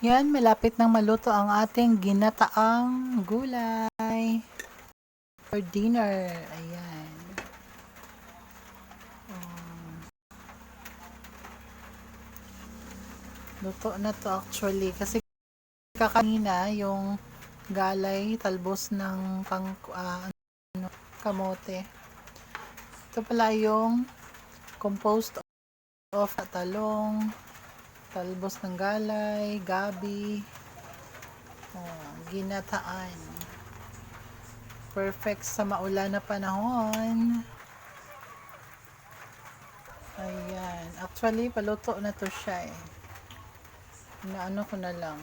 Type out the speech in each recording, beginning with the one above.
Yan, malapit nang maluto ang ating ginataang gulay for dinner. Ayan. Luto na to actually kasi kakanina yung galay talbos ng kamote. Ito pala yung composed of talong, talbos ng galay, gabi, ginataan. Perfect sa maulan na panahon. Ayan. Actually, paluto na to siya eh. Inaano ko na lang.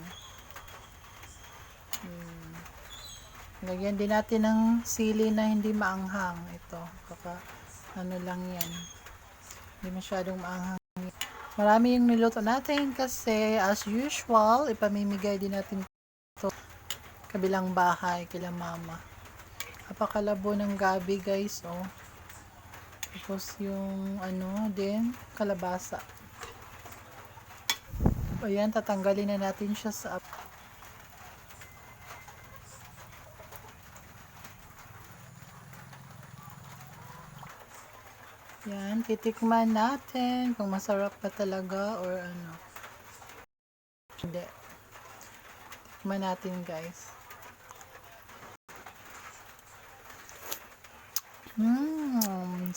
Lagyan din natin ng sili na hindi maanghang. Ito. Ano lang yan. Hindi masyadong maanghang. Marami yung niluto natin kasi as usual, ipamimigay din natin ito kabilang bahay kila mama. Napakalabo ng gabi guys, oh. Tapos yung ano din, kalabasa. Ayan, tatanggalin na natin siya sa yan, titikman natin kung masarap pa talaga or ano. Hindi. Tikman natin guys.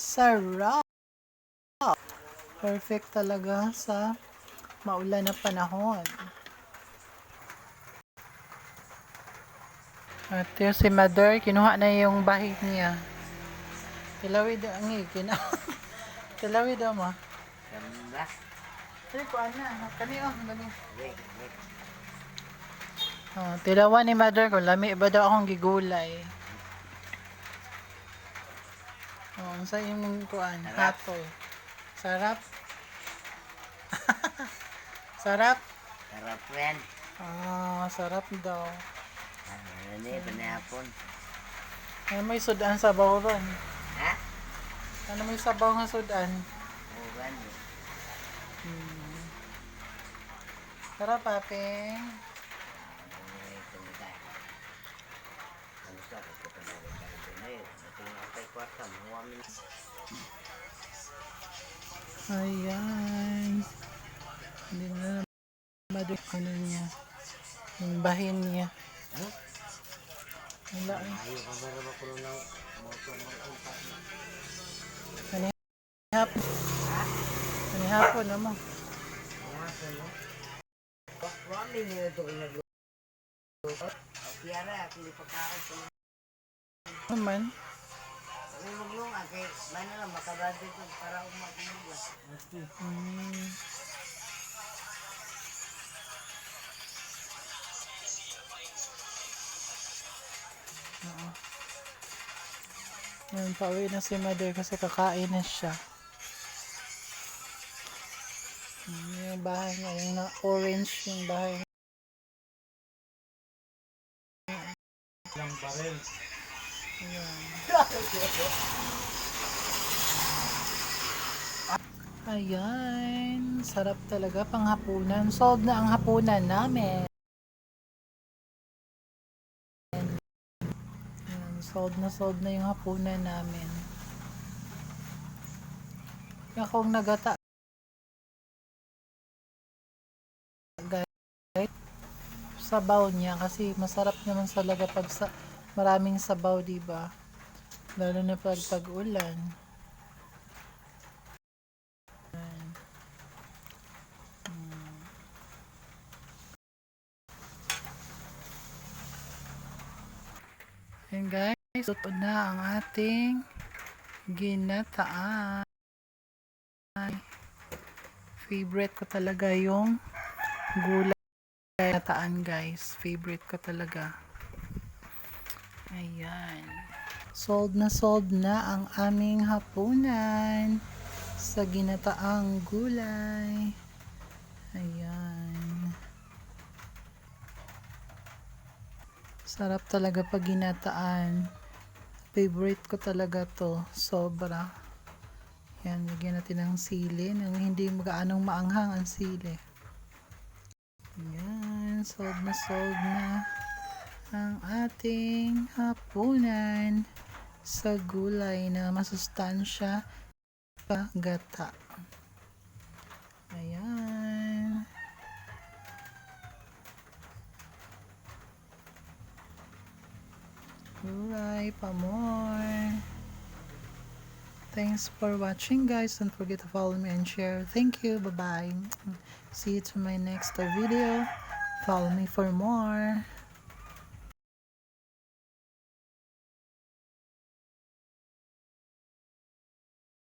Sarap! Perfect talaga sa maulan na panahon. At yung si Mother, kinuha na yung bahig niya. Tilawid ang tilawid mo. Ganda. Dali ko ana, kaniyo, dali. Tilawan ni Mother ko, lami ba daw akong gigulay. Sa yung kuan, hatoy. Sarap. Sarap. Sarap yan. Sarap daw. Ano na panahapon. Ano may sudan sa bawron? Ha? Ano may sabaw nga sudan? Bukan. Sarap, Papeng. Ayan. Hindi na maduk ano niya. Yung bahin niya. Wala eh. Ayaw ka ba rin ako ng motor mag-unta na? Kanihapon. Kanihapon naman. Kanihapon mo? Wami niyo ito inagluto. Kiyara, ako di pagkaon ko. Naman. Kami maglunga kay mana lang makabado ko para umaginuga. Ngayon, pauwi na si Mother kasi kakain na siya. Yung bahay niya, yung na orange yung bahay. Lang baril. Ayan, sarap talaga panghapunan. Solved na ang hapunan namin. Ayan, solved na yung hapunan namin. Kaya kung nagata guys, sabaw niya kasi masarap naman talaga pag maraming sabaw, diba? Lalo na pag tag-ulan. And guys, luto na ang ating ginataan. Favorite ko talaga yung gulay ginataan guys. Favorite ko talaga. Ayan. Sold na ang aming hapunan sa ginataang gulay. Ayan. Sarap talaga pag ginataan. Favorite ko talaga to. Sobra. Yan, lagyan natin ng sili nang hindi gaanong maanghang ang sili. Yan. Ayan, sold na ang ating hapunan sa gulay na masustansya pa gata. Ayan. Gulay pa more. Thanks for watching, guys. Don't forget to follow me and share. Thank you. Bye-bye. See you to my next video. Follow me for more.